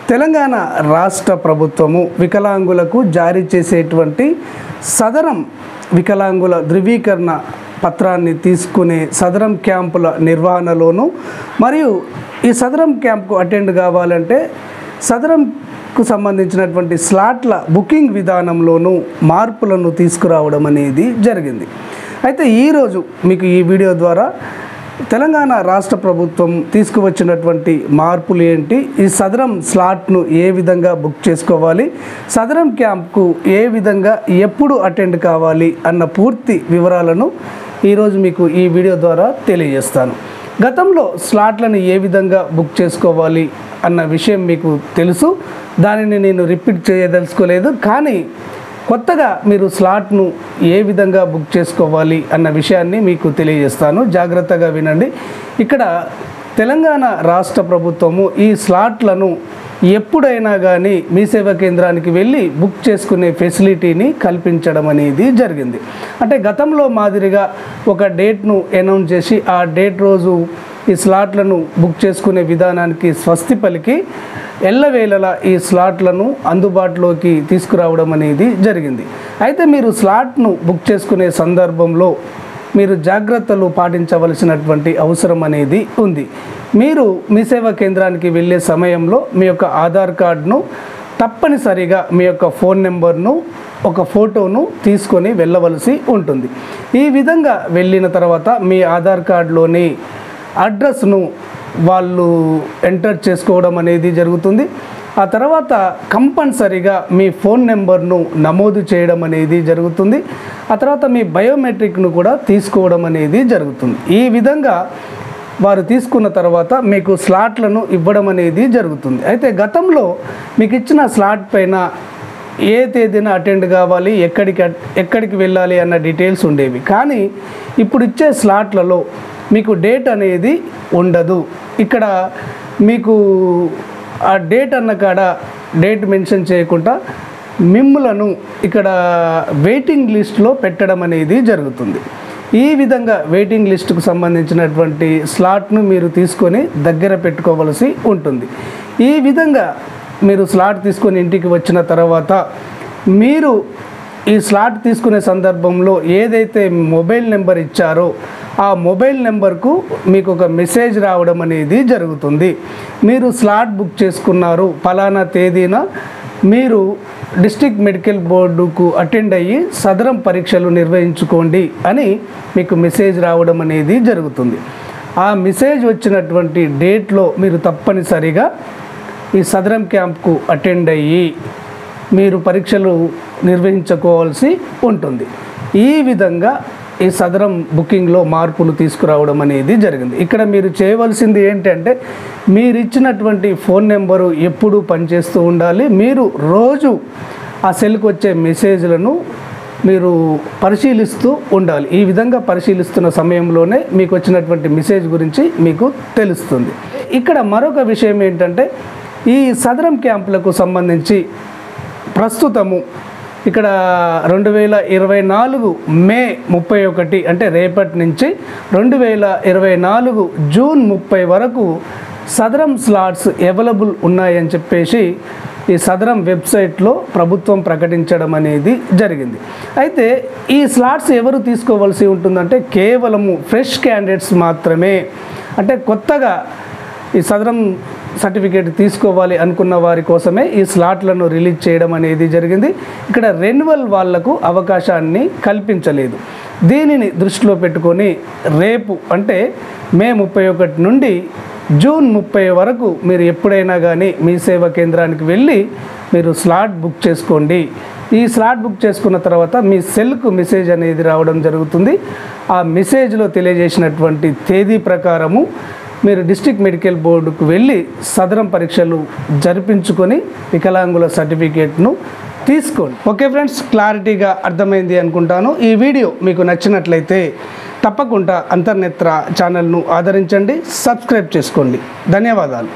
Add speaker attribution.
Speaker 1: తెలంగాణ రాష్ట్ర ప్రభుత్వము వికలాంగులకు జారీ చేసేటువంటి సదరం వికలాంగుల ధృవీకరణ పత్రాన్ని తీసుకునే సదరం క్యాంపుల నిర్వహణలోను మరియు ఈ సదరం క్యాంప్కు అటెండ్ కావాలంటే సదరంకు సంబంధించినటువంటి స్లాట్ల బుకింగ్ విధానంలోనూ మార్పులను తీసుకురావడం అనేది జరిగింది. అయితే ఈరోజు మీకు ఈ వీడియో ద్వారా తెలంగాణ రాష్ట్ర ప్రభుత్వం తీసుకువచ్చినటువంటి మార్పులు ఏంటి, ఈ సదరం స్లాట్ను ఏ విధంగా బుక్ చేసుకోవాలి, సదరం క్యాంప్కు ఏ విధంగా ఎప్పుడు అటెండ్ కావాలి అన్న పూర్తి వివరాలను ఈరోజు మీకు ఈ వీడియో ద్వారా తెలియజేస్తాను. గతంలో స్లాట్లను ఏ విధంగా బుక్ చేసుకోవాలి అన్న విషయం మీకు తెలుసు, దానిని నేను రిపీట్ చేయదలుచుకోలేదు. కానీ కొత్తగా మీరు స్లాట్ను ఏ విధంగా బుక్ చేసుకోవాలి అన్న విషయాన్ని మీకు తెలియజేస్తాను, జాగ్రత్తగా వినండి. ఇక్కడ తెలంగాణ రాష్ట్ర ప్రభుత్వము ఈ స్లాట్లను ఎప్పుడైనా కానీ మీ సేవా కేంద్రానికి వెళ్ళి బుక్ చేసుకునే ఫెసిలిటీని కల్పించడం అనేది జరిగింది. అంటే గతంలో మాదిరిగా ఒక డేట్ను అనౌన్స్ చేసి ఆ డేట్ రోజు ఈ స్లాట్లను బుక్ చేసుకునే విధానానికి స్వస్తి పలికి ఎల్లవేళలా ఈ స్లాట్లను అందుబాటులోకి తీసుకురావడం అనేది జరిగింది. అయితే మీరు స్లాట్ను బుక్ చేసుకునే సందర్భంలో మీరు జాగ్రత్తలు పాటించవలసినటువంటి అవసరం అనేది ఉంది. మీరు మీ సేవా కేంద్రానికి వెళ్ళే సమయంలో మీ యొక్క ఆధార్ కార్డును తప్పనిసరిగా మీ యొక్క ఫోన్ నెంబర్ను ఒక ఫోటోను తీసుకొని వెళ్ళవలసి ఉంటుంది. ఈ విధంగా వెళ్ళిన తర్వాత మీ ఆధార్ కార్డులోని అడ్రస్ను వాళ్ళు ఎంటర్ చేసుకోవడం అనేది జరుగుతుంది. ఆ తర్వాత కంపల్సరిగా మీ ఫోన్ నెంబర్ను నమోదు చేయడం అనేది జరుగుతుంది. ఆ తర్వాత మీ బయోమెట్రిక్ను కూడా తీసుకోవడం అనేది జరుగుతుంది. ఈ విధంగా వారు తీసుకున్న తర్వాత మీకు స్లాట్లను ఇవ్వడం అనేది జరుగుతుంది. అయితే గతంలో మీకు ఇచ్చిన స్లాట్ పైన ఏ తేదీన అటెండ్ కావాలి, ఎక్కడికి వెళ్ళాలి అన్న డీటెయిల్స్ ఉండేవి. కానీ ఇప్పుడు ఇచ్చే స్లాట్లలో మీకు డేట్ అనేది ఉండదు. ఇక్కడ మీకు ఆ డేట్ అన్న కాడ డేట్ మెన్షన్ చేయకుండా మిమ్ములను ఇక్కడ వెయిటింగ్ లిస్ట్లో పెట్టడం అనేది జరుగుతుంది. ఈ విధంగా వెయిటింగ్ లిస్టుకు సంబంధించినటువంటి స్లాట్ను మీరు తీసుకొని దగ్గర పెట్టుకోవలసి ఉంటుంది. ఈ విధంగా మీరు స్లాట్ తీసుకొని ఇంటికి వచ్చిన తర్వాత మీరు ఈ స్లాట్ తీసుకునే సందర్భంలో ఏదైతే మొబైల్ నెంబర్ ఇచ్చారో ఆ మొబైల్ నెంబర్కు మీకు ఒక మెసేజ్ రావడం అనేది జరుగుతుంది. మీరు స్లాట్ బుక్ చేసుకున్నారు, ఫలానా తేదీన మీరు డిస్ట్రిక్ట్ మెడికల్ బోర్డుకు అటెండ్ అయ్యి సదరం పరీక్షలు నిర్వహించుకోండి అని మీకు మెసేజ్ రావడం అనేది జరుగుతుంది. ఆ మెసేజ్ వచ్చినటువంటి డేట్లో మీరు తప్పనిసరిగా ఈ సదరం క్యాంప్కు అటెండ్ అయ్యి మీరు పరీక్షలు నిర్వహించుకోవాల్సి ఉంటుంది. ఈ విధంగా ఈ సదరం బుకింగ్లో మార్పులు తీసుకురావడం అనేది జరిగింది. ఇక్కడ మీరు చేయవలసింది ఏంటంటే మీరు ఇచ్చినటువంటి ఫోన్ నెంబరు ఎప్పుడూ పనిచేస్తూ ఉండాలి. మీరు రోజు ఆ సెల్కి వచ్చే మెసేజ్లను మీరు పరిశీలిస్తూ ఉండాలి. ఈ విధంగా పరిశీలిస్తున్న సమయంలోనే మీకు వచ్చినటువంటి మెసేజ్ గురించి మీకు తెలుస్తుంది. ఇక్కడ మరొక విషయం ఏంటంటే ఈ సదరం క్యాంపులకు సంబంధించి ప్రస్తుతము ఇక్కడ 2024 మే 31 అంటే రేపటి నుంచి 2024 జూన్ 30 వరకు సదరం స్లాట్స్ అవైలబుల్ ఉన్నాయని చెప్పేసి ఈ సదరం వెబ్సైట్లో ప్రభుత్వం ప్రకటించడం అనేది జరిగింది. అయితే ఈ స్లాట్స్ ఎవరు తీసుకోవాల్సి ఉంటుందంటే కేవలము ఫ్రెష్ క్యాండిడేట్స్ మాత్రమే, అంటే కొత్తగా ఈ సదరం సర్టిఫికేట్ తీసుకోవాలి అనుకున్న వారి కోసమే ఈ స్లాట్లను రిలీజ్ చేయడం అనేది జరిగింది. ఇక్కడ రెన్యువల్ వాళ్లకు అవకాశాన్ని కల్పించలేదు. దీనిని దృష్టిలో పెట్టుకొని రేపు అంటే మే 31 నుండి జూన్ 30 వరకు మీరు ఎప్పుడైనా కానీ మీ సేవా కేంద్రానికి వెళ్ళి మీరు స్లాట్ బుక్ చేసుకోండి. ఈ స్లాట్ బుక్ చేసుకున్న తర్వాత మీ సెల్కు మెసేజ్ అనేది రావడం జరుగుతుంది. ఆ మెసేజ్లో తెలియజేసినటువంటి తేదీ ప్రకారము మీరు డిస్ట్రిక్ట్ మెడికల్ బోర్డుకు వెళ్ళి సదరం పరీక్షలు జరిపించుకొని వికలాంగుల సర్టిఫికేట్ను తీసుకోండి. ఓకే ఫ్రెండ్స్, క్లారిటీగా అర్థమైంది అనుకుంటాను. ఈ వీడియో మీకు నచ్చినట్లయితే తప్పకుండా అంతర్నేత్ర ఛానల్ను ఆదరించండి, సబ్స్క్రైబ్ చేసుకోండి. ధన్యవాదాలు.